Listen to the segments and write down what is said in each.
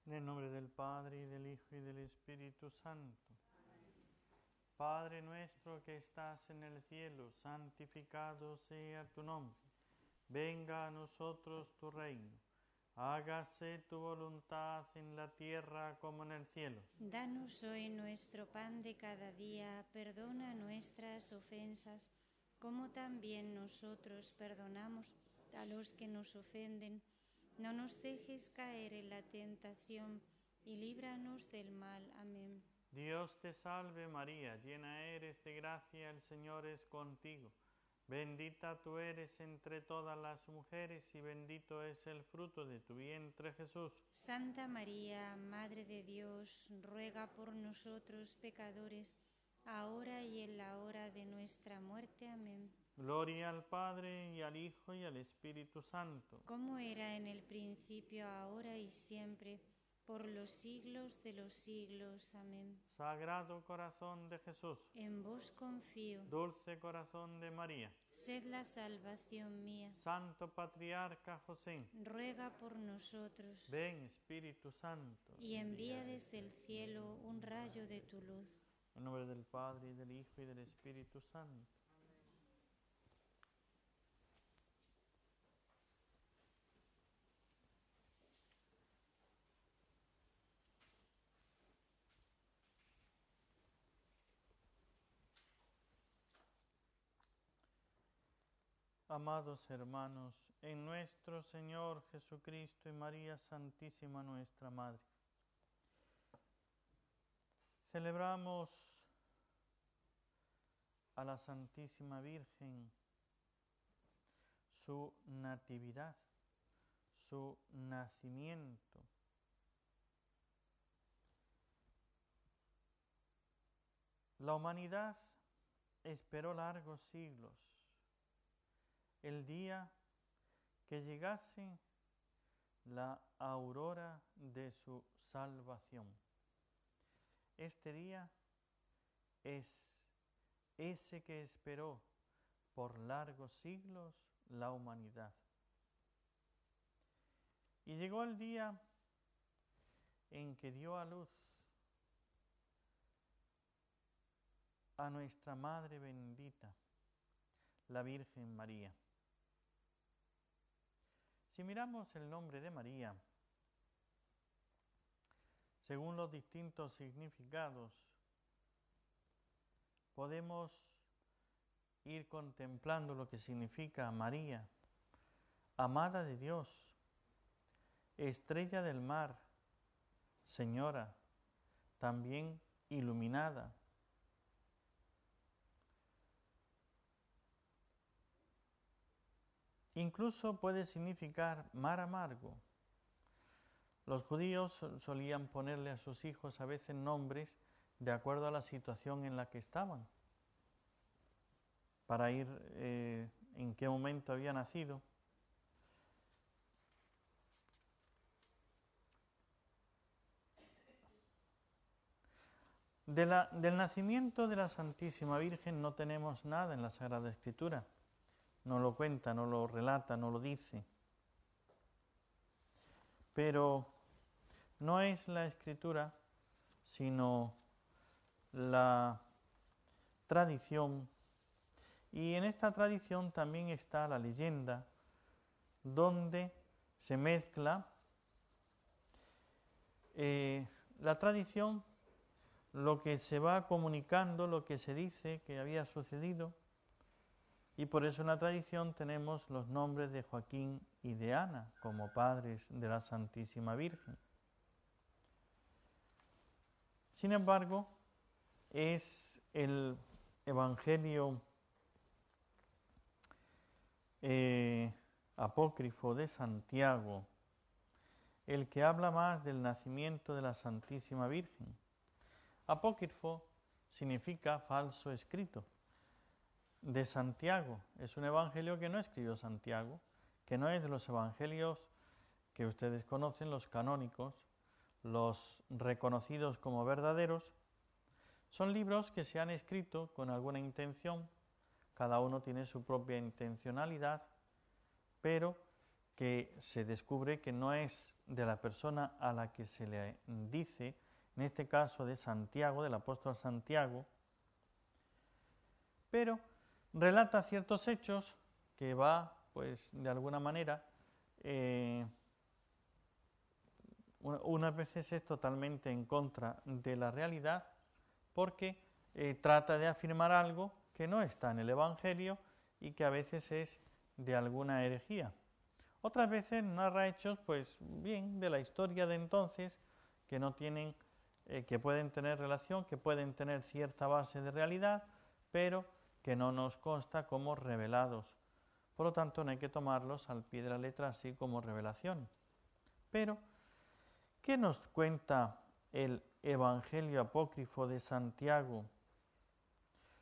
En el nombre del Padre, y del Hijo, y del Espíritu Santo. Padre nuestro que estás en el cielo, santificado sea tu nombre. Venga a nosotros tu reino. Hágase tu voluntad en la tierra como en el cielo. Danos hoy nuestro pan de cada día, perdona nuestras ofensas, como también nosotros perdonamos a los que nos ofenden. No nos dejes caer en la tentación y líbranos del mal. Amén. Dios te salve María, llena eres de gracia, el Señor es contigo. Bendita tú eres entre todas las mujeres y bendito es el fruto de tu vientre Jesús. Santa María, Madre de Dios, ruega por nosotros pecadores, ahora y en la hora de nuestra muerte. Amén. Gloria al Padre, y al Hijo, y al Espíritu Santo. Como era en el principio, ahora y siempre, por los siglos de los siglos. Amén. Sagrado corazón de Jesús, En vos confío, dulce corazón de María, sed la salvación mía. Santo Patriarca José, Ruega por nosotros, ven Espíritu Santo. y envía desde el cielo un rayo de tu luz. En nombre del Padre, y del Hijo, y del Espíritu Santo. Amados hermanos, en nuestro Señor Jesucristo y María Santísima nuestra Madre, celebramos a la Santísima Virgen, su natividad, su nacimiento. La humanidad esperó largos siglos el día que llegase la aurora de su salvación. Este día es ese que esperó por largos siglos la humanidad. Y llegó el día en que dio a luz a nuestra Madre bendita, la Virgen María. Si miramos el nombre de María, según los distintos significados, podemos ir contemplando lo que significa María, amada de Dios, estrella del mar, señora, también iluminada. Incluso puede significar mar amargo. Los judíos solían ponerle a sus hijos a veces nombres de acuerdo a la situación en la que estaban, para ir en qué momento había nacido. Del nacimiento de la Santísima Virgen no tenemos nada en la Sagrada Escritura. No lo cuenta, no lo relata, no lo dice. Pero no es la Escritura, sino la tradición. Y en esta tradición también está la leyenda, donde se mezcla la tradición, lo que se va comunicando, lo que se dice que había sucedido. Y por eso en la tradición tenemos los nombres de Joaquín y de Ana como padres de la Santísima Virgen. Sin embargo, es el Evangelio apócrifo de Santiago el que habla más del nacimiento de la Santísima Virgen. Apócrifo significa falso escrito. De Santiago, es un evangelio que no escribió Santiago, que no es de los evangelios que ustedes conocen, los canónicos, los reconocidos como verdaderos. Son libros que se han escrito con alguna intención, cada uno tiene su propia intencionalidad, pero que se descubre que no es de la persona a la que se le dice, en este caso de Santiago, del apóstol Santiago, pero relata ciertos hechos que va, pues, de alguna manera, unas veces es totalmente en contra de la realidad, porque trata de afirmar algo que no está en el Evangelio y que a veces es de alguna herejía. Otras veces narra hechos, pues bien, de la historia de entonces, que no tienen, que pueden tener relación, que pueden tener cierta base de realidad, pero que no nos consta como revelados. Por lo tanto, no hay que tomarlos al pie de la letra así como revelación. Pero, ¿qué nos cuenta el Evangelio apócrifo de Santiago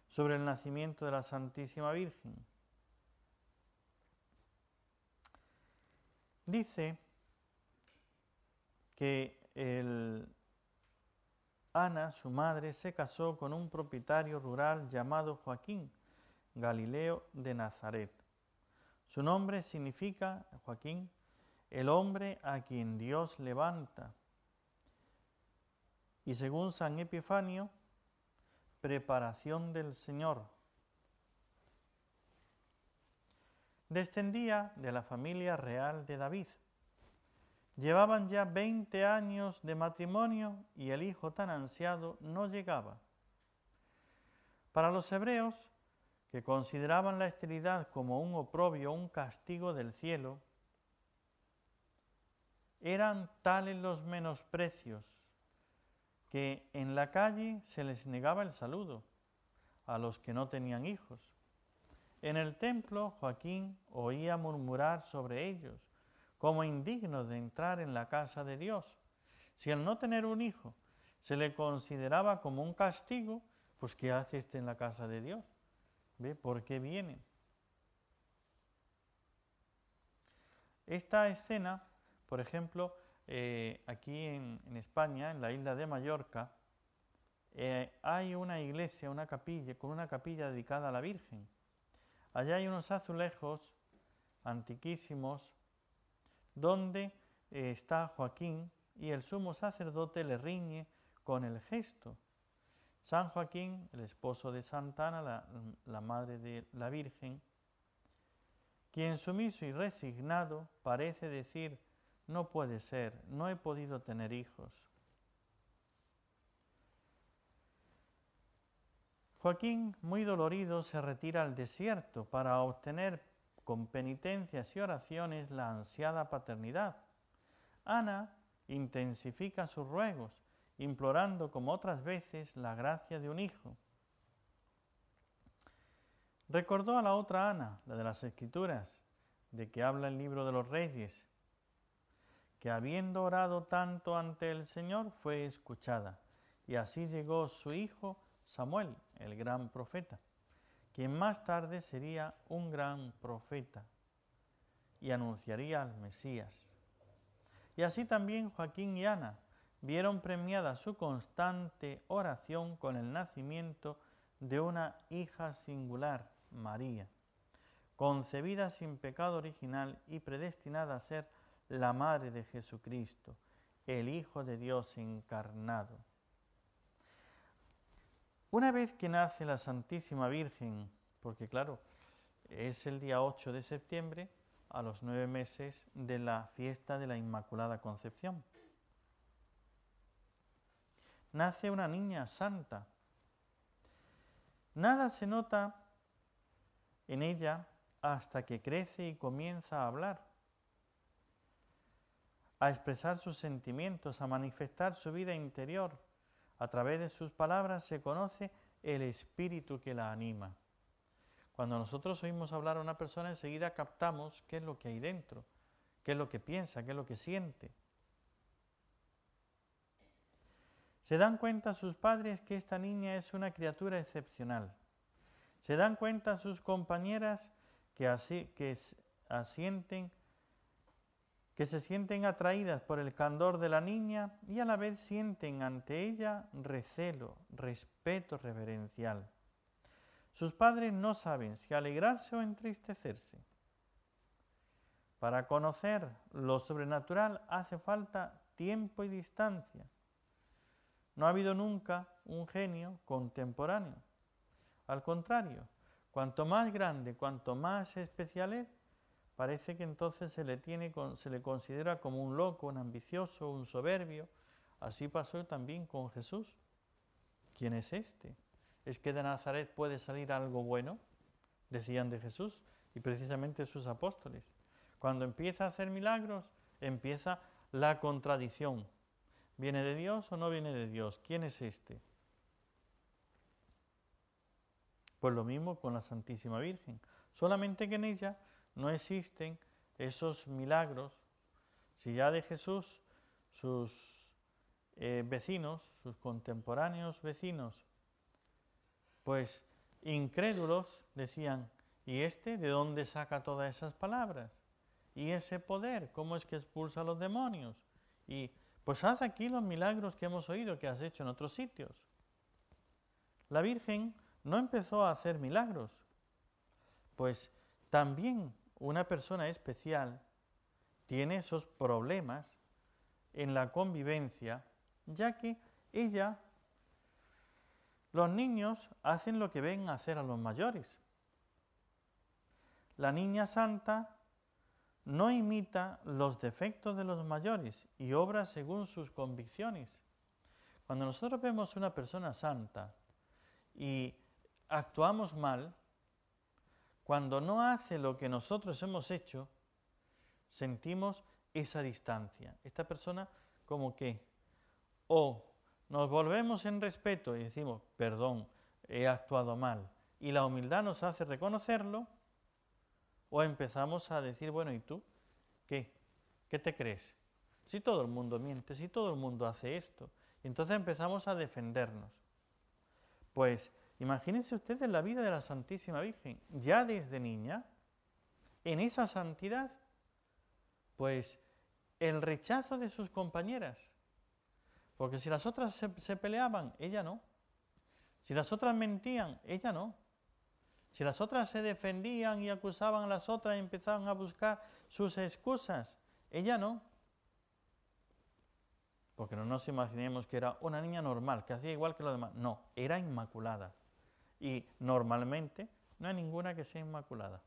sobre el nacimiento de la Santísima Virgen? Dice que Ana, su madre, se casó con un propietario rural llamado Joaquín, Galileo de Nazaret. Su nombre significa, Joaquín, el hombre a quien Dios levanta. Y según San Epifanio, preparación del Señor. Descendía de la familia real de David. Llevaban ya 20 años de matrimonio y el hijo tan ansiado no llegaba. Para los hebreos, que consideraban la esterilidad como un oprobio, un castigo del cielo, eran tales los menosprecios que en la calle se les negaba el saludo a los que no tenían hijos. En el templo Joaquín oía murmurar sobre ellos, como indignos de entrar en la casa de Dios. Si al no tener un hijo se le consideraba como un castigo, pues ¿qué hace este en la casa de Dios? ¿Ve por qué viene? Esta escena, por ejemplo, aquí en España, en la isla de Mallorca, hay una iglesia, una capilla, con una capilla dedicada a la Virgen. Allá hay unos azulejos antiquísimos donde está Joaquín y el sumo sacerdote le riñe con el gesto. San Joaquín, el esposo de Santa Ana, la madre de la Virgen, quien sumiso y resignado parece decir: no puede ser, no he podido tener hijos. Joaquín, muy dolorido, se retira al desierto para obtener con penitencias y oraciones la ansiada paternidad. Ana intensifica sus ruegos, implorando como otras veces la gracia de un hijo. Recordó a la otra Ana, la de las Escrituras, de que habla el libro de los Reyes, que habiendo orado tanto ante el Señor fue escuchada, y así llegó su hijo Samuel, el gran profeta, quien más tarde sería un gran profeta y anunciaría al Mesías. Y así también Joaquín y Ana vieron premiada su constante oración con el nacimiento de una hija singular, María, concebida sin pecado original y predestinada a ser la madre de Jesucristo, el Hijo de Dios encarnado. Una vez que nace la Santísima Virgen, porque claro, es el día 8 de septiembre, a los 9 meses de la fiesta de la Inmaculada Concepción, nace una niña santa. Nada se nota en ella hasta que crece y comienza a hablar, a expresar sus sentimientos, a manifestar su vida interior. A través de sus palabras se conoce el espíritu que la anima. Cuando nosotros oímos hablar a una persona, enseguida captamos qué es lo que hay dentro, qué es lo que piensa, qué es lo que siente. Se dan cuenta sus padres que esta niña es una criatura excepcional. Se dan cuenta sus compañeras que se sienten atraídas por el candor de la niña y a la vez sienten ante ella recelo, respeto reverencial. Sus padres no saben si alegrarse o entristecerse. Para conocer lo sobrenatural hace falta tiempo y distancia. No ha habido nunca un genio contemporáneo. Al contrario, cuanto más grande, cuanto más especial es, parece que entonces se le considera como un loco, un ambicioso, un soberbio. Así pasó también con Jesús. ¿Quién es este? ¿Es que de Nazaret puede salir algo bueno? Decían de Jesús, y precisamente sus apóstoles. Cuando empieza a hacer milagros, empieza la contradicción. ¿Viene de Dios o no viene de Dios? ¿Quién es este? Pues lo mismo con la Santísima Virgen. Solamente que en ella no existen esos milagros. Si ya de Jesús, sus vecinos, sus contemporáneos vecinos, pues incrédulos decían, ¿y este de dónde saca todas esas palabras? ¿Y ese poder? ¿Cómo es que expulsa a los demonios? Y pues haz aquí los milagros que hemos oído que has hecho en otros sitios. La Virgen no empezó a hacer milagros, pues también una persona especial tiene esos problemas en la convivencia, ya que los niños hacen lo que ven hacer a los mayores. La niña santa no imita los defectos de los mayores y obra según sus convicciones. Cuando nosotros vemos una persona santa y actuamos mal, cuando no hace lo que nosotros hemos hecho, sentimos esa distancia. Esta persona como que o nos volvemos en respeto y decimos, perdón, he actuado mal, y la humildad nos hace reconocerlo, o empezamos a decir, bueno, ¿y tú? ¿Qué? ¿Qué te crees? Si todo el mundo miente, si todo el mundo hace esto. Y entonces empezamos a defendernos. Pues imagínense ustedes la vida de la Santísima Virgen, ya desde niña, en esa santidad, pues el rechazo de sus compañeras. Porque si las otras se peleaban, ella no. Si las otras mentían, ella no. Si las otras se defendían y acusaban a las otras y empezaban a buscar sus excusas, ella no. Porque no nos imaginemos que era una niña normal, que hacía igual que los demás. No, era inmaculada. Y normalmente no hay ninguna que sea inmaculada.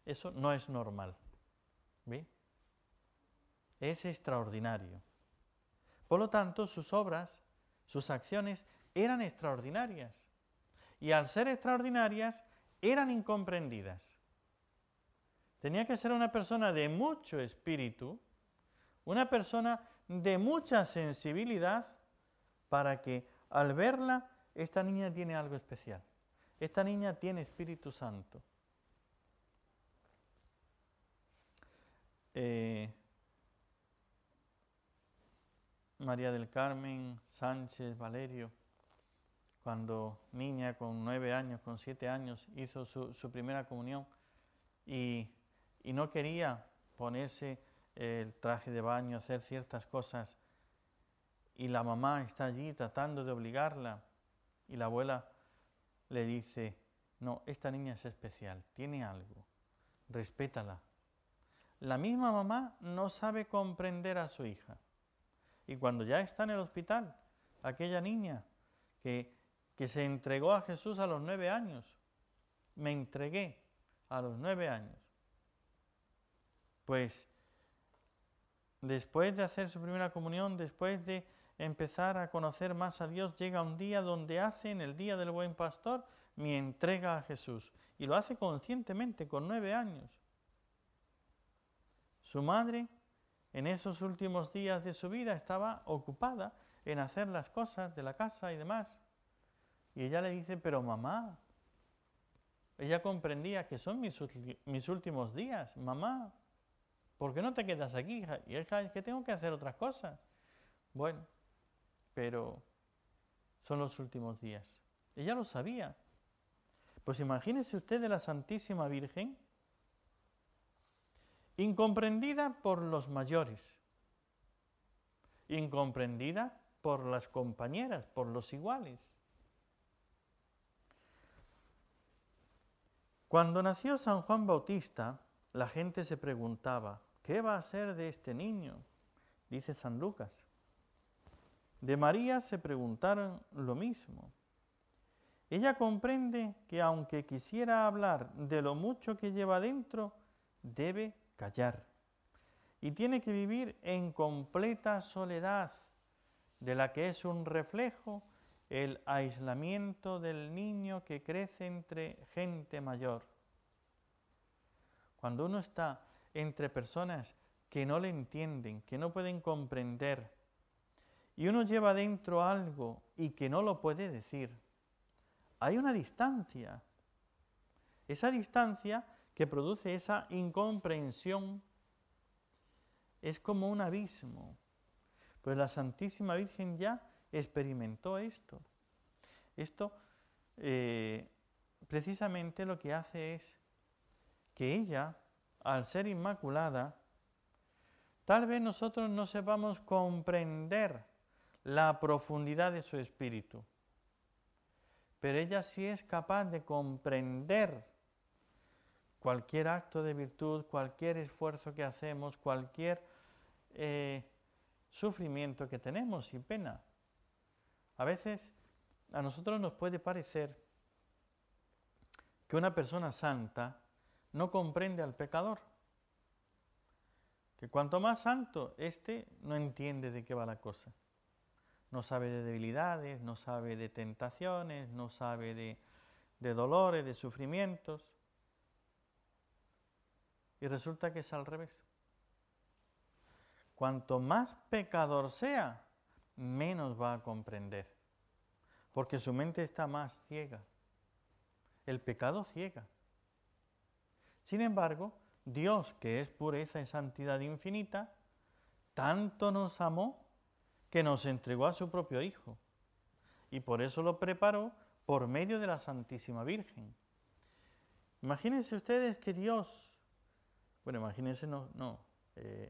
Eso no es normal. ¿Ve? Es extraordinario. Por lo tanto, sus obras, sus acciones eran extraordinarias. Y al ser extraordinarias, eran incomprendidas. Tenía que ser una persona de mucho espíritu, una persona de mucha sensibilidad, para que al verla, esta niña tiene algo especial. Esta niña tiene Espíritu Santo. María del Carmen Sánchez Valerio, cuando niña, con 9 años, con 7 años, hizo su primera comunión y no quería ponerse el traje de baño, hacer ciertas cosas, y la mamá está allí tratando de obligarla, y la abuela le dice, no, esta niña es especial, tiene algo, respétala. La misma mamá no sabe comprender a su hija. Y cuando ya está en el hospital, aquella niña que se entregó a Jesús a los 9 años, me entregué a los 9 años. Pues después de hacer su primera comunión, después de empezar a conocer más a Dios, llega un día donde hace, en el Día del Buen Pastor, mi entrega a Jesús. Y lo hace conscientemente, con 9 años. Su madre, en esos últimos días de su vida, estaba ocupada en hacer las cosas de la casa y demás. Y ella le dice, pero mamá, ella comprendía que son mis últimos días, mamá, ¿por qué no te quedas aquí, hija? Y hija, es que tengo que hacer otras cosas. Bueno, pero son los últimos días. Ella lo sabía. Pues imagínese usted de la Santísima Virgen, incomprendida por los mayores, incomprendida por las compañeras, por los iguales. Cuando nació San Juan Bautista, la gente se preguntaba, ¿qué va a ser de este niño? Dice San Lucas. De María se preguntaron lo mismo. Ella comprende que aunque quisiera hablar de lo mucho que lleva dentro, debe callar. Y tiene que vivir en completa soledad, de la que es un reflejo el aislamiento del niño que crece entre gente mayor. Cuando uno está entre personas que no le entienden, que no pueden comprender, y uno lleva dentro algo y que no lo puede decir, hay una distancia. Esa distancia que produce esa incomprensión es como un abismo. Pues la Santísima Virgen ya experimentó esto. Esto precisamente lo que hace es que ella, al ser inmaculada, tal vez nosotros no sepamos comprender la profundidad de su espíritu, pero ella sí es capaz de comprender cualquier acto de virtud, cualquier esfuerzo que hacemos, cualquier sufrimiento que tenemos y pena. A veces a nosotros nos puede parecer que una persona santa no comprende al pecador, que cuanto más santo, éste no entiende de qué va la cosa. No sabe de debilidades, no sabe de tentaciones, no sabe de dolores, de sufrimientos. Y resulta que es al revés. Cuanto más pecador sea, menos va a comprender, porque su mente está más ciega. El pecado ciega. Sin embargo, Dios, que es pureza y santidad infinita, tanto nos amó que nos entregó a su propio Hijo, y por eso lo preparó por medio de la Santísima Virgen. Imagínense ustedes que Dios, bueno, imagínense,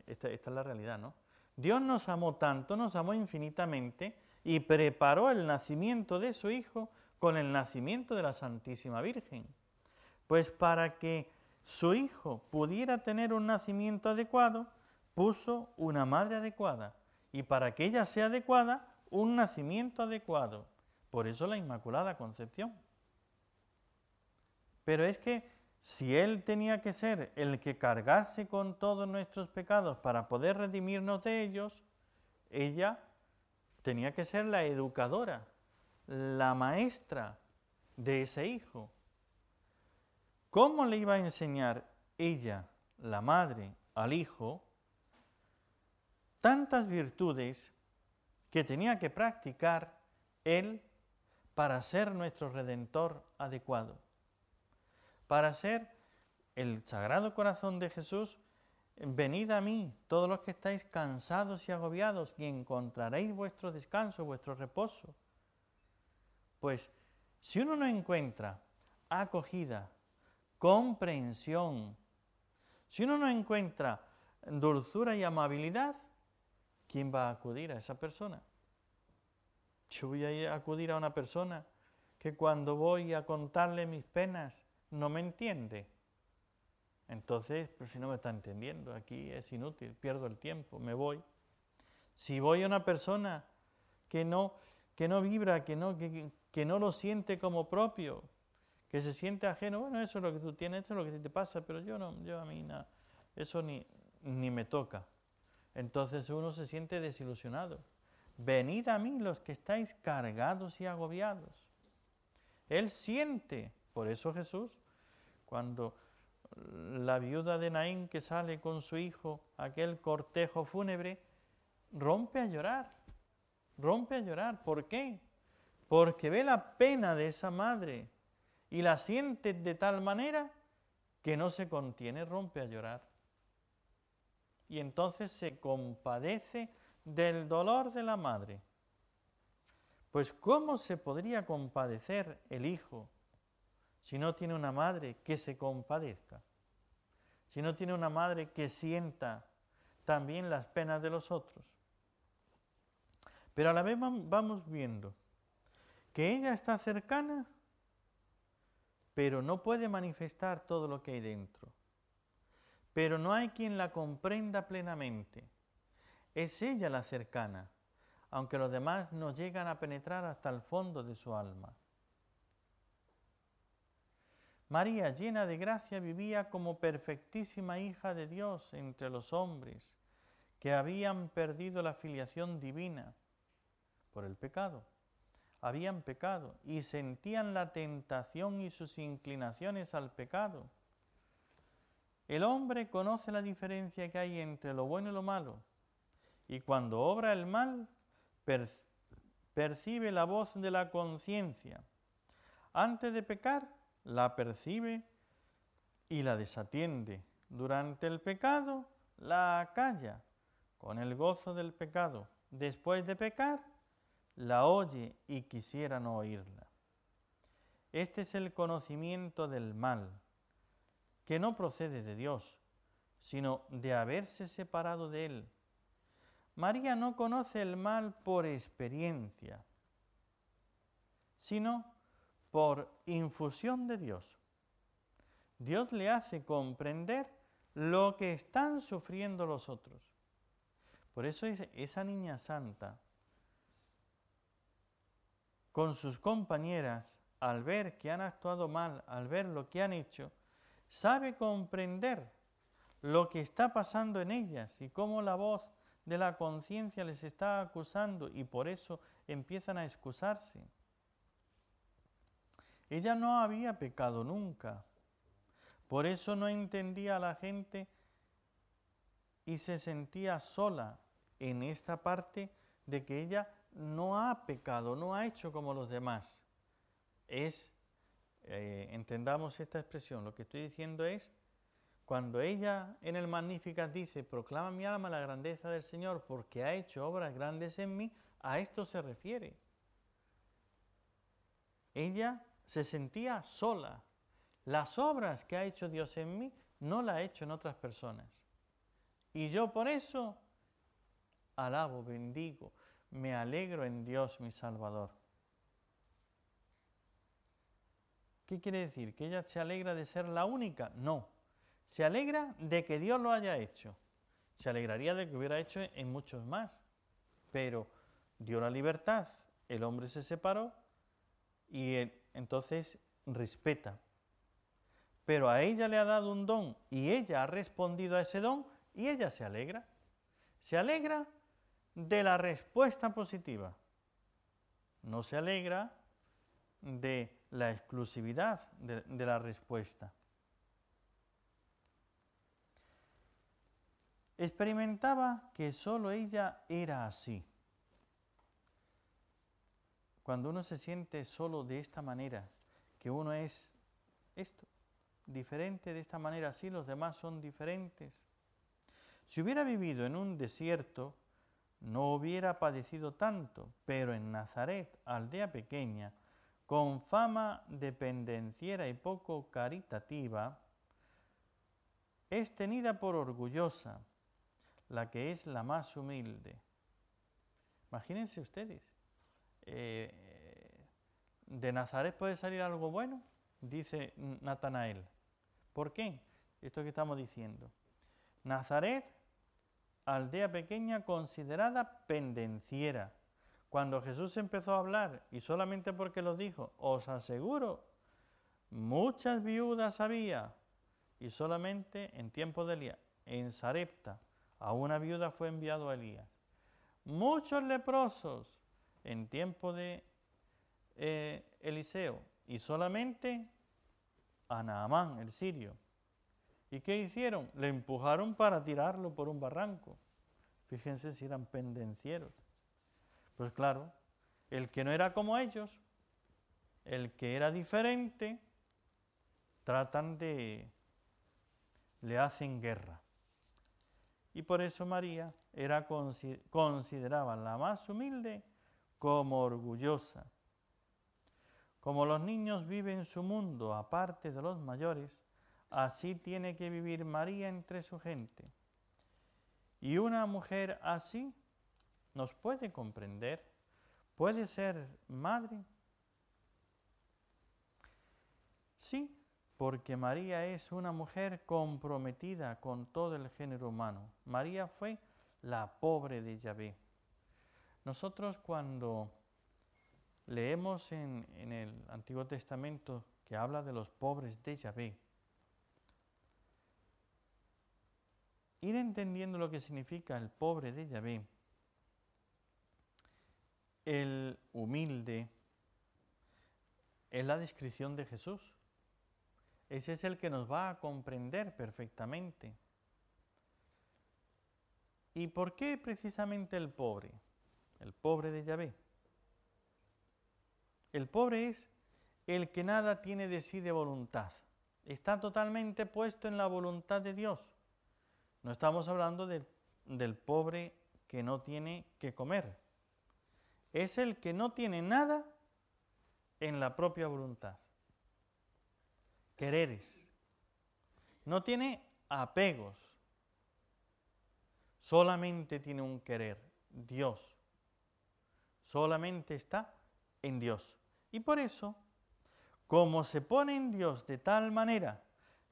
esta es la realidad, ¿no? Dios nos amó tanto, nos amó infinitamente, y preparó el nacimiento de su Hijo con el nacimiento de la Santísima Virgen. Pues para que su Hijo pudiera tener un nacimiento adecuado, puso una madre adecuada, y para que ella sea adecuada, un nacimiento adecuado. Por eso la Inmaculada Concepción. Pero es que si Él tenía que ser el que cargase con todos nuestros pecados para poder redimirnos de ellos, ella tenía que ser la educadora, la maestra de ese Hijo. ¿Cómo le iba a enseñar ella, la madre, al Hijo tantas virtudes que tenía que practicar Él para ser nuestro Redentor adecuado? Para ser el Sagrado Corazón de Jesús, venid a mí, todos los que estáis cansados y agobiados, y encontraréis vuestro descanso, vuestro reposo. Pues, si uno no encuentra acogida, comprensión, si uno no encuentra dulzura y amabilidad, ¿quién va a acudir a esa persona? Yo voy a acudir a una persona que cuando voy a contarle mis penas no me entiende. Entonces, pues si no me está entendiendo, aquí es inútil, pierdo el tiempo, me voy. Si voy a una persona que no vibra, que no lo siente como propio, que se siente ajeno, bueno, eso es lo que tú tienes, eso es lo que te pasa, pero yo a mí nada, eso ni me toca. Entonces uno se siente desilusionado. Venid a mí los que estáis cargados y agobiados. Él siente, por eso Jesús, cuando la viuda de Naín que sale con su hijo, aquel cortejo fúnebre, rompe a llorar. ¿Por qué? Porque ve la pena de esa madre y la siente de tal manera que no se contiene, rompe a llorar. Y entonces se compadece del dolor de la madre. Pues ¿cómo se podría compadecer el hijo si no tiene una madre que se compadezca? Si no tiene una madre que sienta también las penas de los otros. Pero a la vez vamos viendo que ella está cercana, pero no puede manifestar todo lo que hay dentro. pero no hay quien la comprenda plenamente. Es ella la cercana, aunque los demás no llegan a penetrar hasta el fondo de su alma. María, llena de gracia, vivía como perfectísima hija de Dios entre los hombres que habían perdido la filiación divina por el pecado. Habían pecado y sentían la tentación y sus inclinaciones al pecado. El hombre conoce la diferencia que hay entre lo bueno y lo malo, y cuando obra el mal, percibe la voz de la conciencia. Antes de pecar, la percibe y la desatiende. Durante el pecado, la acalla con el gozo del pecado. Después de pecar, la oye y quisiera no oírla. Este es el conocimiento del mal, que no procede de Dios, sino de haberse separado de Él. María no conoce el mal por experiencia, sino por infusión de Dios. Dios le hace comprender lo que están sufriendo los otros. Por eso esa niña santa, con sus compañeras, al ver que han actuado mal, al ver lo que han hecho, sabe comprender lo que está pasando en ellas y cómo la voz de la conciencia les está acusando, y por eso empiezan a excusarse. Ella no había pecado nunca, por eso no entendía a la gente y se sentía sola en esta parte de que ella no ha pecado, no ha hecho como los demás. Entendamos esta expresión, lo que estoy diciendo es, cuando ella en el Magnificat dice, proclama mi alma la grandeza del Señor porque ha hecho obras grandes en mí, a esto se refiere. Ella se sentía sola. Las obras que ha hecho Dios en mí no las ha hecho en otras personas. Y yo por eso alabo, bendigo, me alegro en Dios mi Salvador. ¿Qué quiere decir? ¿Que ella se alegra de ser la única? No. Se alegra de que Dios lo haya hecho. Se alegraría de que hubiera hecho en muchos más. Pero dio la libertad, el hombre se separó y entonces respeta. Pero a ella le ha dado un don y ella ha respondido a ese don y ella se alegra. Se alegra de la respuesta positiva. No se alegra de la exclusividad de la respuesta. Experimentaba que solo ella era así. Cuando uno se siente solo de esta manera, que uno es esto, diferente de esta manera, así los demás son diferentes. Si hubiera vivido en un desierto, no hubiera padecido tanto, pero en Nazaret, aldea pequeña, con fama de pendenciera y poco caritativa, es tenida por orgullosa, la que es la más humilde. Imagínense ustedes, ¿de Nazaret puede salir algo bueno? Dice Natanael. ¿Por qué? Esto que estamos diciendo. Nazaret, aldea pequeña considerada pendenciera. Cuando Jesús empezó a hablar, y solamente porque lo dijo, os aseguro, muchas viudas había, y solamente en tiempo de Elías, en Sarepta, a una viuda fue enviado a Elías. Muchos leprosos en tiempo de Eliseo, y solamente a Naamán, el sirio. ¿Y qué hicieron? Le empujaron para tirarlo por un barranco. Fíjense si eran pendencieros. Pues claro, el que no era como ellos, el que era diferente, le hacen guerra. Y por eso María era consideraba la más humilde como orgullosa. Como los niños viven su mundo aparte de los mayores, así tiene que vivir María entre su gente. Y una mujer así nos puede comprender, puede ser madre. Sí, porque María es una mujer comprometida con todo el género humano. María fue la pobre de Yahvé. Nosotros cuando leemos en el Antiguo Testamento que habla de los pobres de Yahvé, ir entendiendo lo que significa el pobre de Yahvé, el humilde, es la descripción de Jesús. Ese es el que nos va a comprender perfectamente. ¿Y por qué precisamente el pobre? El pobre de Yahvé. El pobre es el que nada tiene de sí de voluntad. Está totalmente puesto en la voluntad de Dios. No estamos hablando del pobre que no tiene que comer. Es el que no tiene nada en la propia voluntad. Quereres. No tiene apegos. Solamente tiene un querer, Dios. Solamente está en Dios. Y por eso, como se pone en Dios de tal manera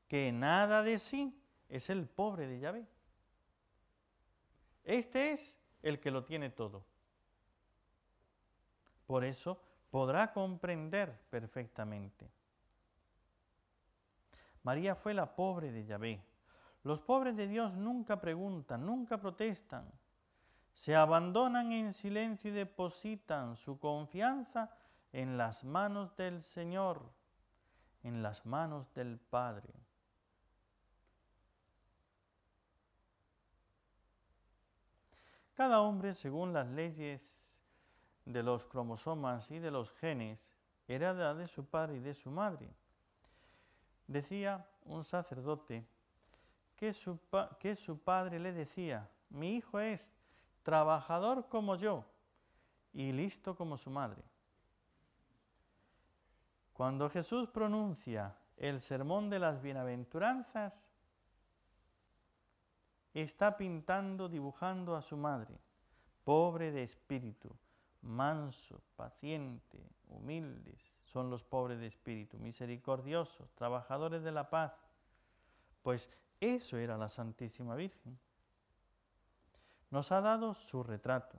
que nada de sí, es el pobre de Yahvé. Este es el que lo tiene todo. Por eso podrá comprender perfectamente. María fue la pobre de Yahvé. Los pobres de Dios nunca preguntan, nunca protestan. Se abandonan en silencio y depositan su confianza en las manos del Señor, en las manos del Padre. Cada hombre, según las leyes de los cromosomas y de los genes, hereda de su padre y de su madre. Decía un sacerdote que su padre le decía: mi hijo es trabajador como yo y listo como su madre. Cuando Jesús pronuncia el sermón de las bienaventuranzas, está pintando, dibujando a su madre, pobre de espíritu, manso, paciente, humildes, son los pobres de espíritu, misericordiosos, trabajadores de la paz. Pues eso era la Santísima Virgen. Nos ha dado su retrato.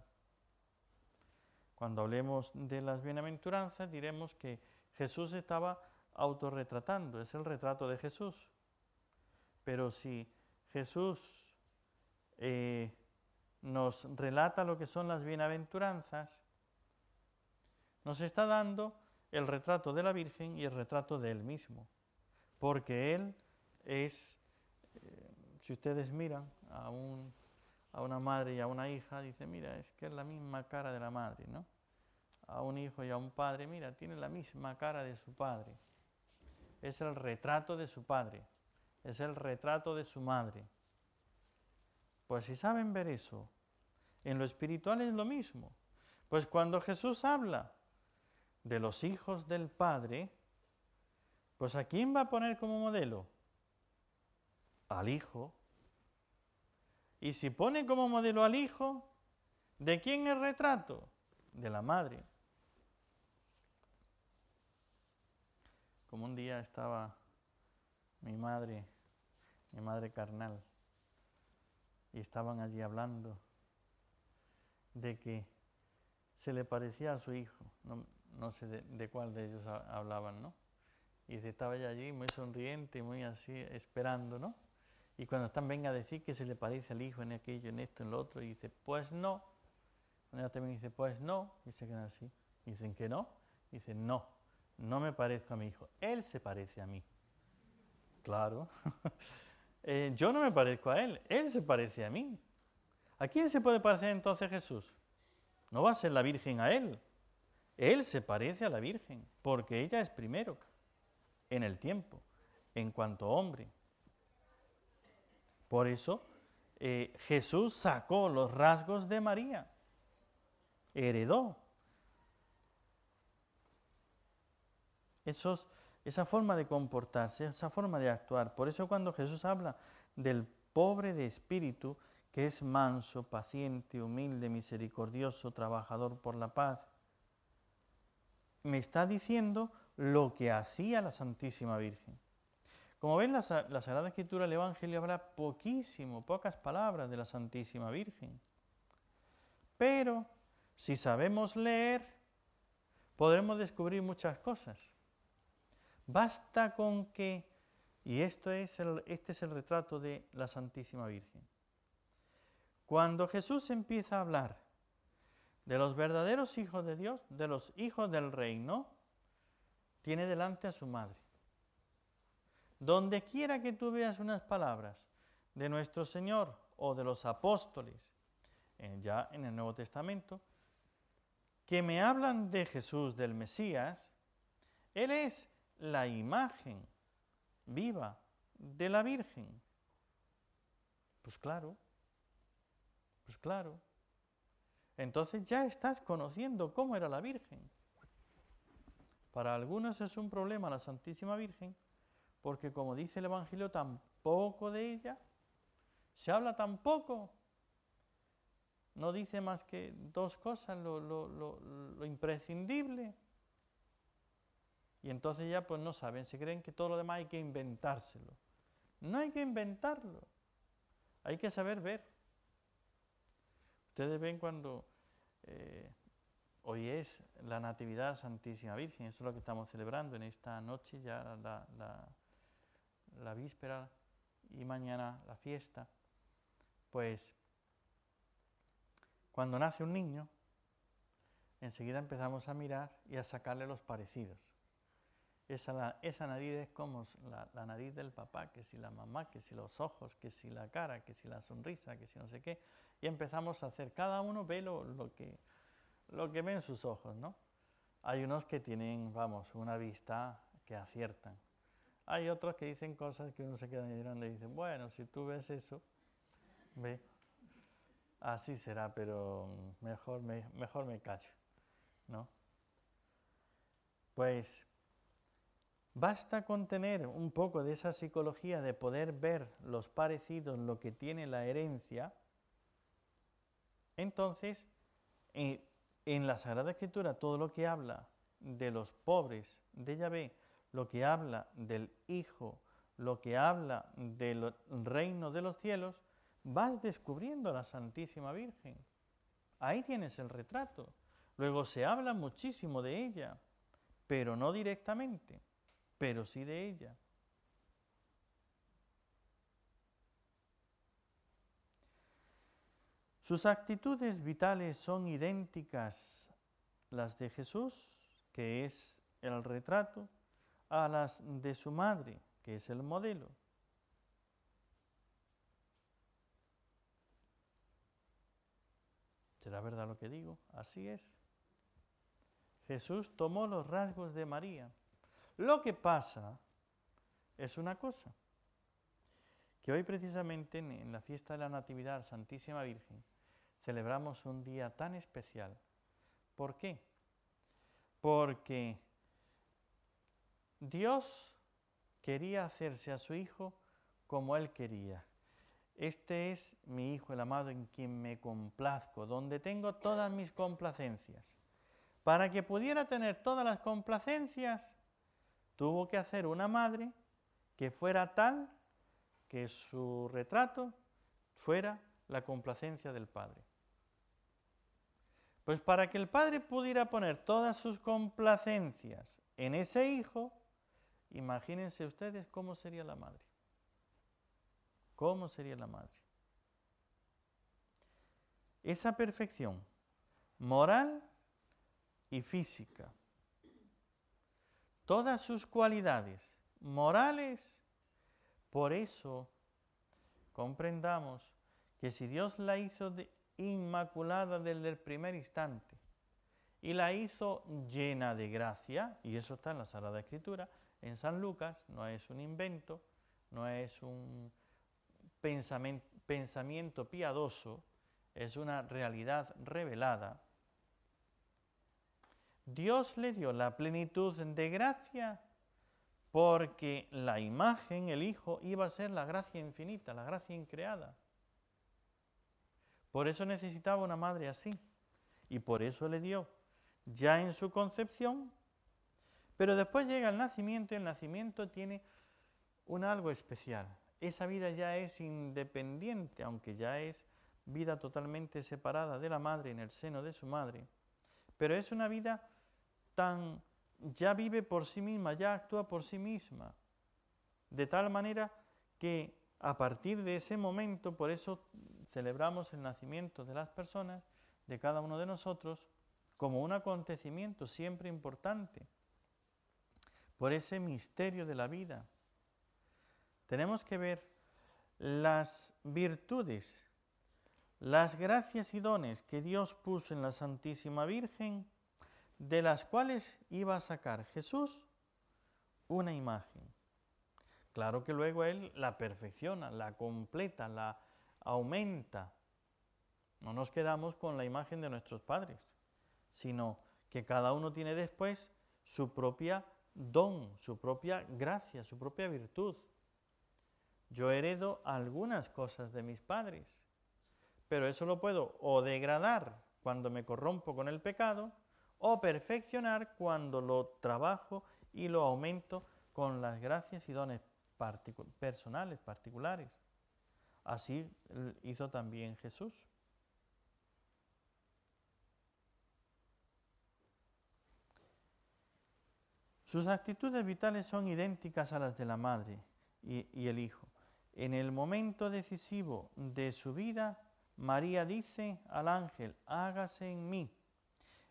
Cuando hablemos de las bienaventuranzas diremos que Jesús estaba autorretratando, es el retrato de Jesús. Pero si Jesús nos relata lo que son las bienaventuranzas, nos está dando el retrato de la Virgen y el retrato de Él mismo. Porque Él es, si ustedes miran a una madre y a una hija, dice, mira, es que es la misma cara de la madre, ¿no? A un hijo y a un padre, mira, tiene la misma cara de su padre. Es el retrato de su padre, es el retrato de su madre. Pues si saben ver eso, en lo espiritual es lo mismo. Pues cuando Jesús habla de los hijos del Padre, pues ¿a quién va a poner como modelo? Al Hijo. Y si pone como modelo al Hijo, ¿de quién es retrato? De la Madre. Como un día estaba mi madre carnal, y estaban allí hablando de que se le parecía a su hijo, no sé de cuál de ellos hablaban, ¿no? Y estaba ella allí muy sonriente, muy así, esperando, ¿no? Y cuando están, venga a decir que se le parece al hijo en aquello, en esto, en lo otro, y dice, pues no. Cuando ella también dice, pues no, y se quedan así. Y dicen que no, y dicen, no, no me parezco a mi hijo, él se parece a mí. Claro. Yo no me parezco a él se parece a mí. ¿A quién se puede parecer entonces Jesús? No va a ser la Virgen a él se parece a la Virgen, porque ella es primero en el tiempo, en cuanto hombre. Por eso Jesús sacó los rasgos de María, heredó esa forma de comportarse, esa forma de actuar. Por eso cuando Jesús habla del pobre de espíritu, que es manso, paciente, humilde, misericordioso, trabajador por la paz, me está diciendo lo que hacía la Santísima Virgen. Como ven, la Sagrada Escritura, el Evangelio, habla pocas palabras de la Santísima Virgen. Pero si sabemos leer, podremos descubrir muchas cosas. Basta con que, y este es el retrato de la Santísima Virgen. Cuando Jesús empieza a hablar de los verdaderos hijos de Dios, de los hijos del reino, tiene delante a su madre. Donde quiera que tú veas unas palabras de nuestro Señor o de los apóstoles, ya en el Nuevo Testamento, que me hablan de Jesús, del Mesías, Él es la imagen viva de la Virgen. Pues claro. Entonces ya estás conociendo cómo era la Virgen. Para algunos es un problema la Santísima Virgen, porque como dice el Evangelio, tampoco de ella, se habla tan poco. No dice más que dos cosas, lo imprescindible. Y entonces ya pues no saben, se creen que todo lo demás hay que inventárselo. No hay que inventarlo, hay que saber ver. Ustedes ven cuando hoy es la Natividad de la Santísima Virgen, eso es lo que estamos celebrando en esta noche, ya la víspera y mañana la fiesta. Pues cuando nace un niño, enseguida empezamos a mirar y a sacarle los parecidos. Esa nariz es como la nariz del papá, que si la mamá, que si los ojos, que si la cara, que si la sonrisa, que si no sé qué. Y empezamos a hacer, cada uno ve lo que ve en sus ojos, ¿no? Hay unos que tienen, una vista que aciertan. Hay otros que dicen cosas que uno se queda mirando y dicen, bueno, si tú ves eso, ve, así será, pero mejor me callo, ¿no? Pues basta con tener un poco de esa psicología de poder ver los parecidos, lo que tiene la herencia. Entonces, en la Sagrada Escritura, todo lo que habla de los pobres de Yahvé, lo que habla del Hijo, lo que habla del reino de los cielos, vas descubriendo a la Santísima Virgen. Ahí tienes el retrato. Luego se habla muchísimo de ella, pero no directamente, pero sí de ella. Sus actitudes vitales son idénticas las de Jesús, que es el retrato, a las de su madre, que es el modelo. ¿Será verdad lo que digo? Así es. Jesús tomó los rasgos de María. Lo que pasa es una cosa, que hoy precisamente en la fiesta de la Natividad de la Santísima Virgen celebramos un día tan especial. ¿Por qué? Porque Dios quería hacerse a su Hijo como Él quería. Este es mi Hijo, el amado, en quien me complazco, donde tengo todas mis complacencias. Para que pudiera tener todas las complacencias, tuvo que hacer una madre que fuera tal que su retrato fuera la complacencia del Padre. Pues para que el Padre pudiera poner todas sus complacencias en ese Hijo, imagínense ustedes cómo sería la madre. ¿Cómo sería la madre? Esa perfección moral y física, todas sus cualidades morales, por eso comprendamos que si Dios la hizo inmaculada desde el primer instante y la hizo llena de gracia, y eso está en la Sagrada Escritura, en San Lucas, no es un invento, no es un pensamiento piadoso, es una realidad revelada. Dios le dio la plenitud de gracia porque la imagen, el Hijo, iba a ser la gracia infinita, la gracia increada. Por eso necesitaba una madre así, y por eso le dio ya en su concepción, pero después llega el nacimiento, y el nacimiento tiene algo especial. Esa vida ya es independiente, aunque ya es vida totalmente separada de la madre en el seno de su madre, pero es una vida ya vive por sí misma, ya actúa por sí misma, de tal manera que a partir de ese momento, por eso celebramos el nacimiento de las personas, de cada uno de nosotros, como un acontecimiento siempre importante, por ese misterio de la vida. Tenemos que ver las virtudes, las gracias y dones que Dios puso en la Santísima Virgen, de las cuales iba a sacar Jesús una imagen. Claro que luego Él la perfecciona, la completa, la aumenta. No nos quedamos con la imagen de nuestros padres, sino que cada uno tiene después su propia don, su propia gracia, su propia virtud. Yo heredo algunas cosas de mis padres, pero eso lo puedo o degradar cuando me corrompo con el pecado, o perfeccionar cuando lo trabajo y lo aumento con las gracias y dones personales, particulares. Así hizo también Jesús. Sus actitudes vitales son idénticas a las de la madre y el hijo. En el momento decisivo de su vida, María dice al ángel, hágase en mí.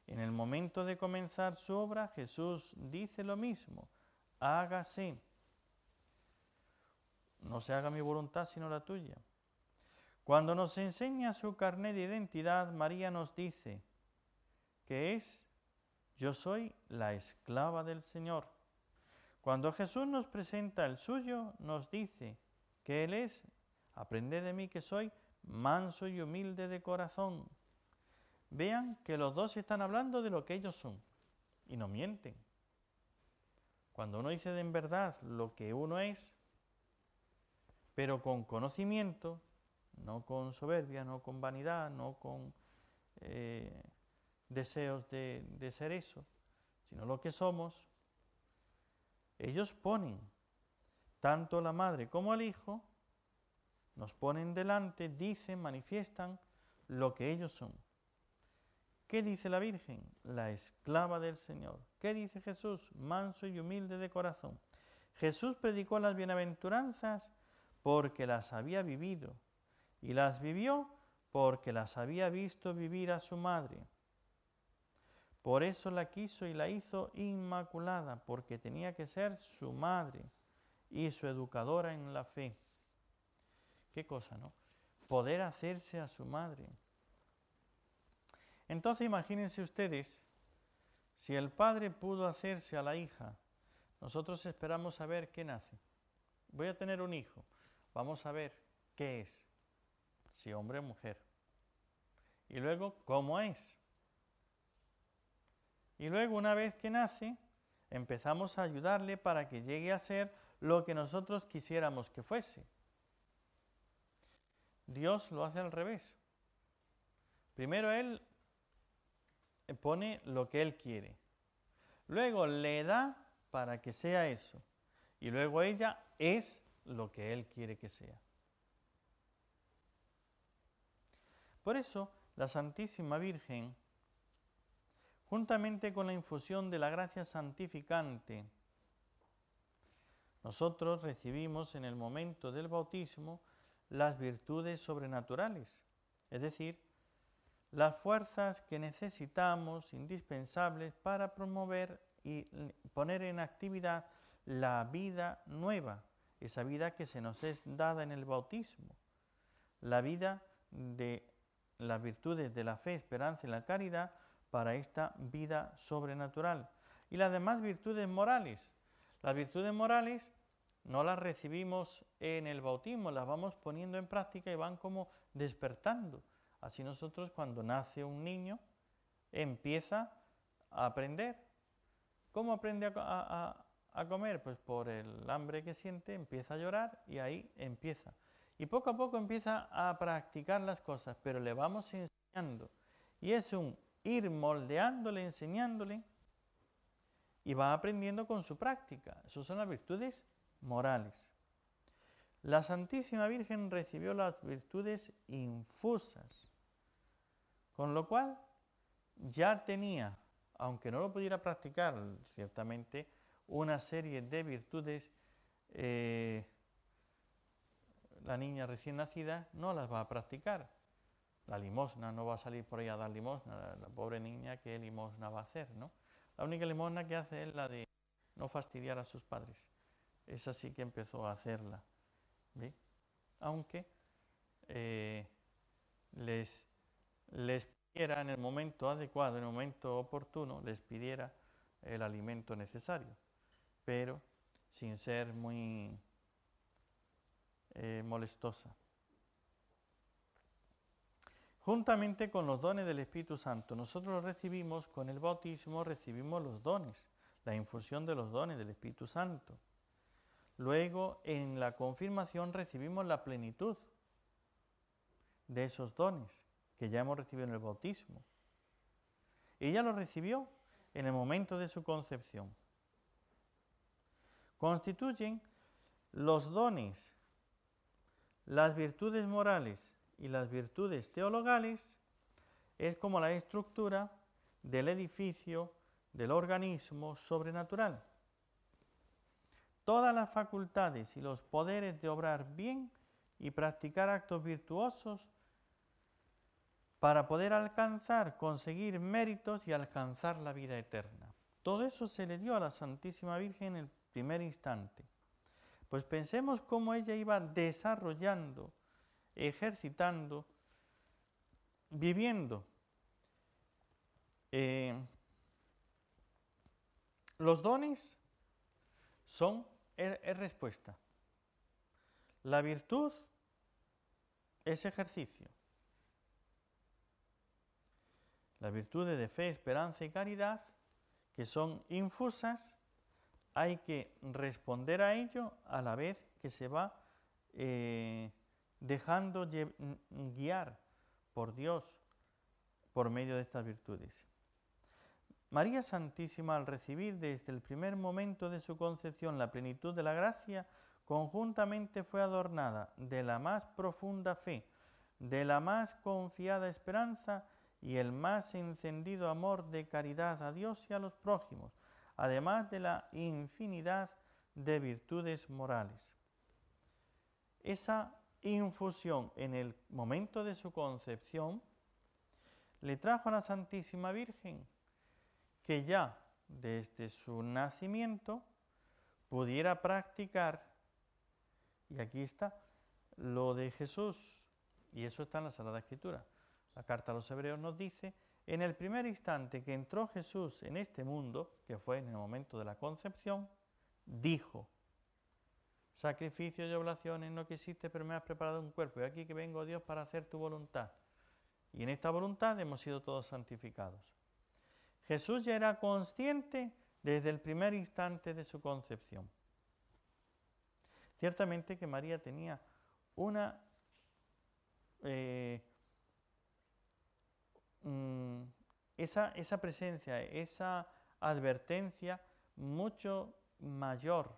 En el momento de comenzar su obra, Jesús dice lo mismo, hágase. No se haga mi voluntad sino la tuya. Cuando nos enseña su carné de identidad, María nos dice que es, yo soy la esclava del Señor. Cuando Jesús nos presenta el suyo, nos dice que Él es, aprended de mí que soy manso y humilde de corazón. Vean que los dos están hablando de lo que ellos son y no mienten. Cuando uno dice en verdad lo que uno es, pero con conocimiento, no con soberbia, no con vanidad, no con deseos de ser eso, sino lo que somos, ellos ponen, tanto la madre como el hijo, nos ponen delante, dicen, manifiestan lo que ellos son. ¿Qué dice la Virgen? La esclava del Señor. ¿Qué dice Jesús? Manso y humilde de corazón. Jesús predicó las bienaventuranzas porque las había vivido, y las vivió porque las había visto vivir a su madre. Por eso la quiso y la hizo inmaculada, porque tenía que ser su madre y su educadora en la fe. Qué cosa, ¿no? Poder hacerse a su madre. Entonces imagínense ustedes, si el padre pudo hacerse a la hija, nosotros esperamos a ver qué nace. Voy a tener un hijo, vamos a ver qué es, si hombre o mujer. Y luego, ¿cómo es? Y luego, una vez que nace, empezamos a ayudarle para que llegue a ser lo que nosotros quisiéramos que fuese. Dios lo hace al revés. Primero Él pone lo que Él quiere. Luego le da para que sea eso. Y luego ella es lo que Él quiere que sea. Por eso, la Santísima Virgen, juntamente con la infusión de la gracia santificante, nosotros recibimos en el momento del bautismo las virtudes sobrenaturales, es decir, las fuerzas que necesitamos, indispensables, para promover y poner en actividad la vida nueva, esa vida que se nos es dada en el bautismo, la vida de las virtudes de la fe, esperanza y la caridad para esta vida sobrenatural. Y las demás virtudes morales. Las virtudes morales no las recibimos en el bautismo, las vamos poniendo en práctica y van como despertando. Así nosotros cuando nace un niño empieza a aprender. ¿Cómo aprende a comer? Pues por el hambre que siente empieza a llorar y ahí empieza. Y poco a poco empieza a practicar las cosas, pero le vamos enseñando. Y es un ir moldeándole, enseñándole y va aprendiendo con su práctica. Esas son las virtudes morales. La Santísima Virgen recibió las virtudes infusas, con lo cual ya tenía, aunque no lo pudiera practicar ciertamente, una serie de virtudes. La niña recién nacida no las va a practicar. La limosna, no va a salir por ahí a dar limosna. La pobre niña, ¿qué limosna va a hacer, no? La única limosna que hace es la de no fastidiar a sus padres. Esa sí que empezó a hacerla, ¿ve? Aunque les pidiera en el momento adecuado, en el momento oportuno, les pidiera el alimento necesario, pero sin ser muy molestosa. Juntamente con los dones del Espíritu Santo, nosotros los recibimos con el bautismo, recibimos los dones, la infusión de los dones del Espíritu Santo. Luego, en la confirmación recibimos la plenitud de esos dones que ya hemos recibido en el bautismo. Ella los recibió en el momento de su concepción. Constituyen los dones, las virtudes morales y las virtudes teologales, es como la estructura del edificio del organismo sobrenatural. Todas las facultades y los poderes de obrar bien y practicar actos virtuosos para poder alcanzar, conseguir méritos y alcanzar la vida eterna. Todo eso se le dio a la Santísima Virgen en el primer instante. Pues pensemos cómo ella iba desarrollando, ejercitando, viviendo. Los dones es respuesta. La virtud es ejercicio. Las virtudes de fe, esperanza y caridad, que son infusas, hay que responder a ello a la vez que se va dejando guiar por Dios por medio de estas virtudes. María Santísima, al recibir desde el primer momento de su concepción la plenitud de la gracia, conjuntamente fue adornada de la más profunda fe, de la más confiada esperanza y el más encendido amor de caridad a Dios y a los prójimos, además de la infinidad de virtudes morales. Esa infusión en el momento de su concepción le trajo a la Santísima Virgen que ya desde su nacimiento pudiera practicar, y aquí está, lo de Jesús, y eso está en la Sagrada Escritura. La carta a los Hebreos nos dice, en el primer instante que entró Jesús en este mundo, que fue en el momento de la concepción, dijo, sacrificios y oblaciones no quisiste, pero me has preparado un cuerpo, y aquí que vengo, Dios, para hacer tu voluntad. Y en esta voluntad hemos sido todos santificados. Jesús ya era consciente desde el primer instante de su concepción. Ciertamente que María tenía esa presencia, esa advertencia mucho mayor.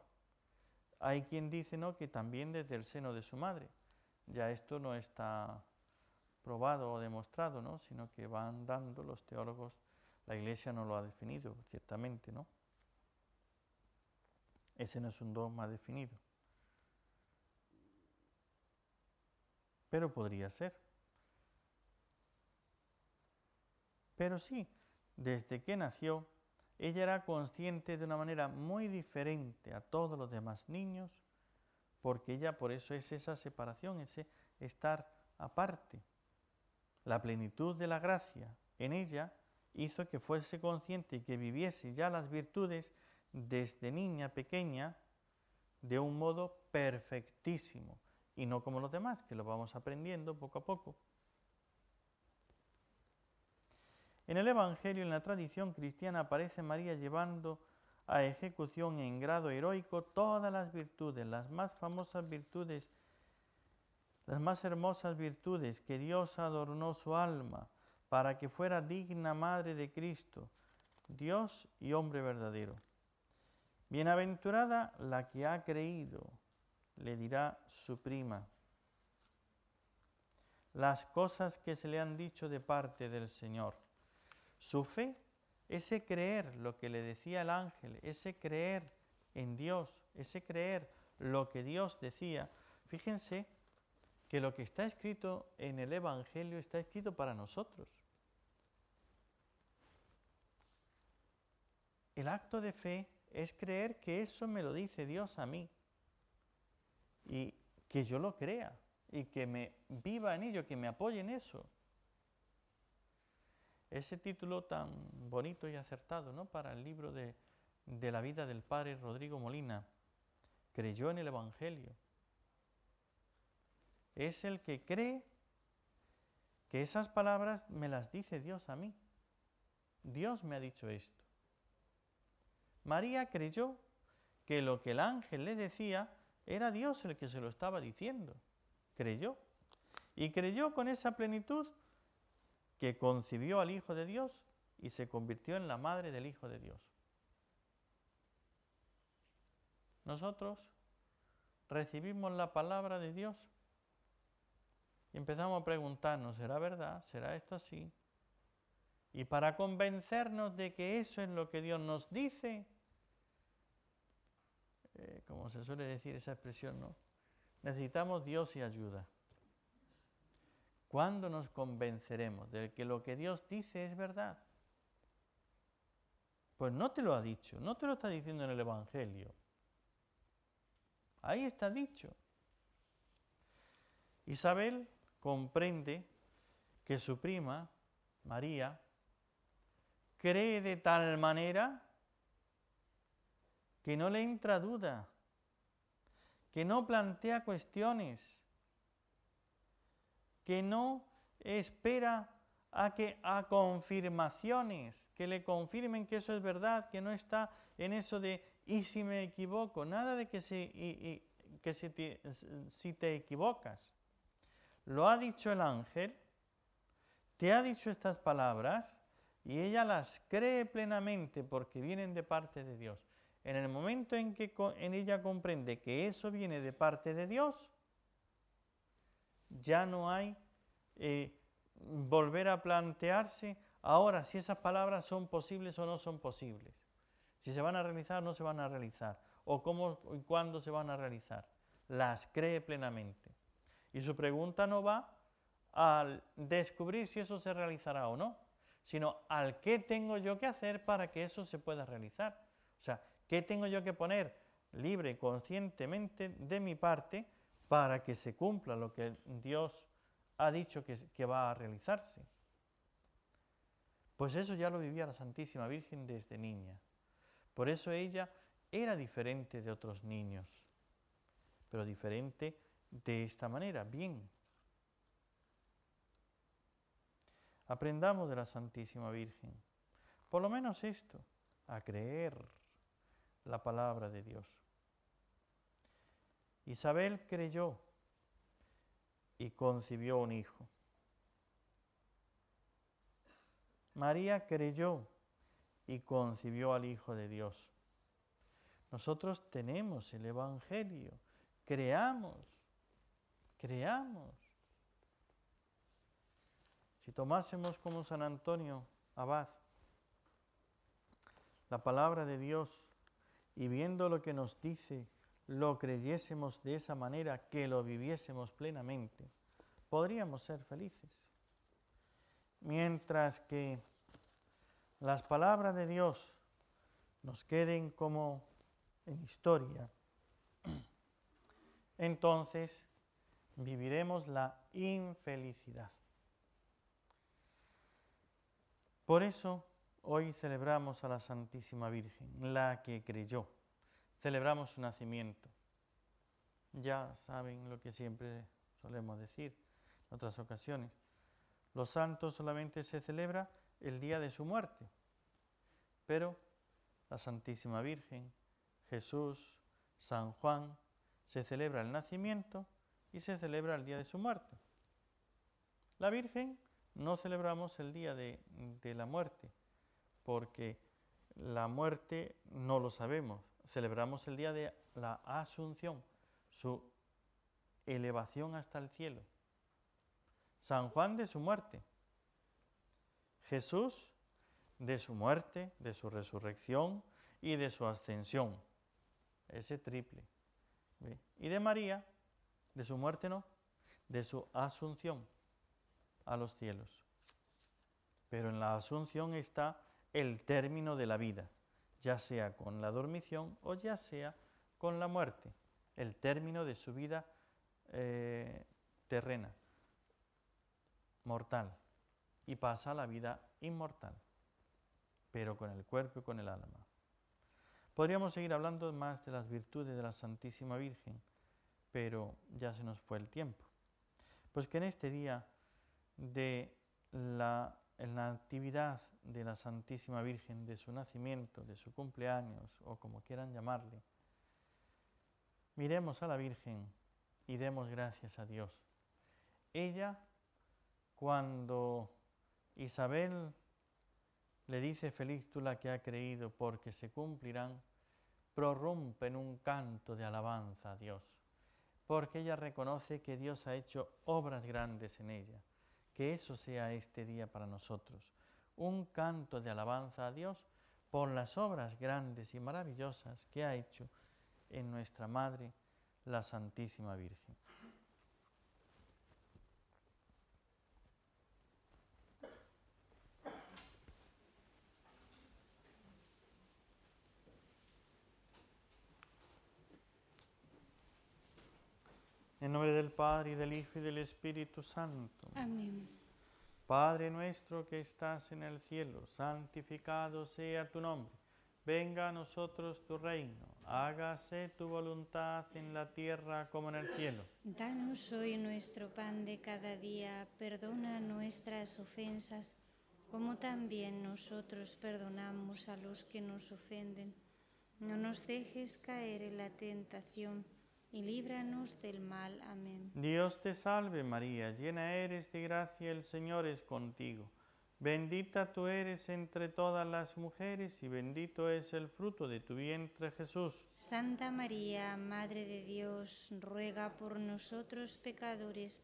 Hay quien dice, ¿no?, que también desde el seno de su madre. Ya esto no está probado o demostrado, ¿no?, sino que van dando los teólogos. La Iglesia no lo ha definido, ciertamente, ¿no? Ese no es un dogma definido. Pero podría ser. Pero sí, desde que nació, ella era consciente de una manera muy diferente a todos los demás niños, porque ella, por eso es esa separación, ese estar aparte. La plenitud de la gracia en ella hizo que fuese consciente y que viviese ya las virtudes desde niña pequeña de un modo perfectísimo, y no como los demás, que lo vamos aprendiendo poco a poco. En el Evangelio, en la tradición cristiana, aparece María llevando a ejecución en grado heroico todas las virtudes, las más famosas virtudes, las más hermosas virtudes que Dios adornó su alma para que fuera digna madre de Cristo, Dios y hombre verdadero. Bienaventurada la que ha creído le dirá su prima las cosas que se le han dicho de parte del Señor. Su fe, ese creer lo que le decía el ángel, ese creer en Dios, ese creer lo que Dios decía. Fíjense que lo que está escrito en el Evangelio está escrito para nosotros. El acto de fe es creer que eso me lo dice Dios a mí y que yo lo crea y que me viva en ello, que me apoye en eso. Ese título tan bonito y acertado, ¿no?, para el libro de la vida del padre Rodrigo Molina, creyó en el Evangelio. Es el que cree que esas palabras me las dice Dios a mí. Dios me ha dicho esto. María creyó que lo que el ángel le decía era Dios el que se lo estaba diciendo. Creyó. Y creyó con esa plenitud que concibió al Hijo de Dios y se convirtió en la madre del Hijo de Dios. Nosotros recibimos la palabra de Dios y empezamos a preguntarnos, ¿será verdad? ¿Será esto así? Y para convencernos de que eso es lo que Dios nos dice, como se suele decir esa expresión, ¿no?, necesitamos Dios y ayuda. ¿Cuándo nos convenceremos de que lo que Dios dice es verdad? Pues no te lo ha dicho, no te lo está diciendo en el Evangelio. Ahí está dicho. Isabel comprende que su prima, María, cree de tal manera que no le entra duda, que no plantea cuestiones, que no espera a confirmaciones, que le confirmen que eso es verdad, que no está en eso de ¿y si me equivoco? Nada de que si te equivocas. Lo ha dicho el ángel, te ha dicho estas palabras y ella las cree plenamente porque vienen de parte de Dios. En el momento en que ella comprende que eso viene de parte de Dios, ya no hay volver a plantearse ahora si esas palabras son posibles o no son posibles, si se van a realizar o no se van a realizar, o cómo y cuándo se van a realizar. Las cree plenamente. Y su pregunta no va al descubrir si eso se realizará o no, sino al qué tengo yo que hacer para que eso se pueda realizar. O sea, ¿qué tengo yo que poner libre y conscientemente de mi parte para que se cumpla lo que Dios ha dicho que va a realizarse? Pues eso ya lo vivía la Santísima Virgen desde niña. Por eso ella era diferente de otros niños, pero diferente de esta manera, bien. Aprendamos de la Santísima Virgen, por lo menos esto, a creer la palabra de Dios. Isabel creyó y concibió un hijo. María creyó y concibió al Hijo de Dios. Nosotros tenemos el Evangelio, creamos. Si tomásemos como San Antonio Abad la palabra de Dios y viendo lo que nos dice, lo creyésemos de esa manera, que lo viviésemos plenamente, podríamos ser felices. Mientras que las palabras de Dios nos queden como en historia, entonces viviremos la infelicidad. Por eso hoy celebramos a la Santísima Virgen, la que creyó. Celebramos su nacimiento. Ya saben lo que siempre solemos decir en otras ocasiones. Los santos solamente se celebra el día de su muerte, pero la Santísima Virgen, Jesús, San Juan, se celebra el nacimiento y se celebra el día de su muerte. La Virgen no celebramos el día de la muerte, porque la muerte no lo sabemos. Celebramos el día de la Asunción, su elevación hasta el cielo. San Juan de su muerte. Jesús de su muerte, de su resurrección y de su ascensión. Ese triple. ¿Ve? Y de María, de su muerte no, de su asunción a los cielos. Pero en la asunción está el término de la vida, ya sea con la dormición o ya sea con la muerte, el término de su vida terrena, mortal, y pasa a la vida inmortal, pero con el cuerpo y con el alma. Podríamos seguir hablando más de las virtudes de la Santísima Virgen, pero ya se nos fue el tiempo. Pues que en este día de la Natividad de la Santísima Virgen, de su nacimiento, de su cumpleaños, o como quieran llamarle, miremos a la Virgen y demos gracias a Dios. Ella, cuando Isabel le dice: feliz tú la que ha creído, porque se cumplirán, prorrumpe en un canto de alabanza a Dios, porque ella reconoce que Dios ha hecho obras grandes en ella. Que eso sea este día para nosotros, un canto de alabanza a Dios por las obras grandes y maravillosas que ha hecho en nuestra Madre, la Santísima Virgen. En nombre del Padre, y del Hijo, y del Espíritu Santo. Amén. Padre nuestro que estás en el cielo, santificado sea tu nombre. Venga a nosotros tu reino. Hágase tu voluntad en la tierra como en el cielo. Danos hoy nuestro pan de cada día. Perdona nuestras ofensas, como también nosotros perdonamos a los que nos ofenden. No nos dejes caer en la tentación, y líbranos del mal. Amén. Dios te salve María, llena eres de gracia, el Señor es contigo. Bendita tú eres entre todas las mujeres, y bendito es el fruto de tu vientre, Jesús. Santa María, Madre de Dios, ruega por nosotros pecadores,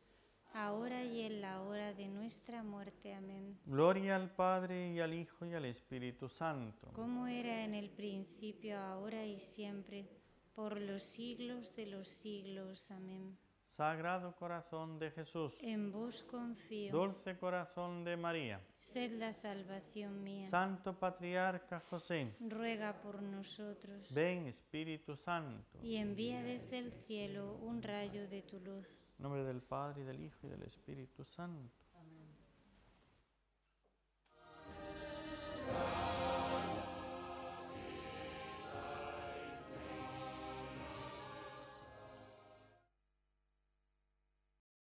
ahora y en la hora de nuestra muerte. Amén. Gloria al Padre, y al Hijo, y al Espíritu Santo. Como era en el principio, ahora y siempre, por los siglos de los siglos. Amén. Sagrado corazón de Jesús, En vos confío. dulce corazón de María, Sed la salvación mía. Santo Patriarca José, Ruega por nosotros. ven Espíritu Santo. Y envía desde el cielo un rayo de tu luz. En nombre del Padre, y del Hijo, y del Espíritu Santo.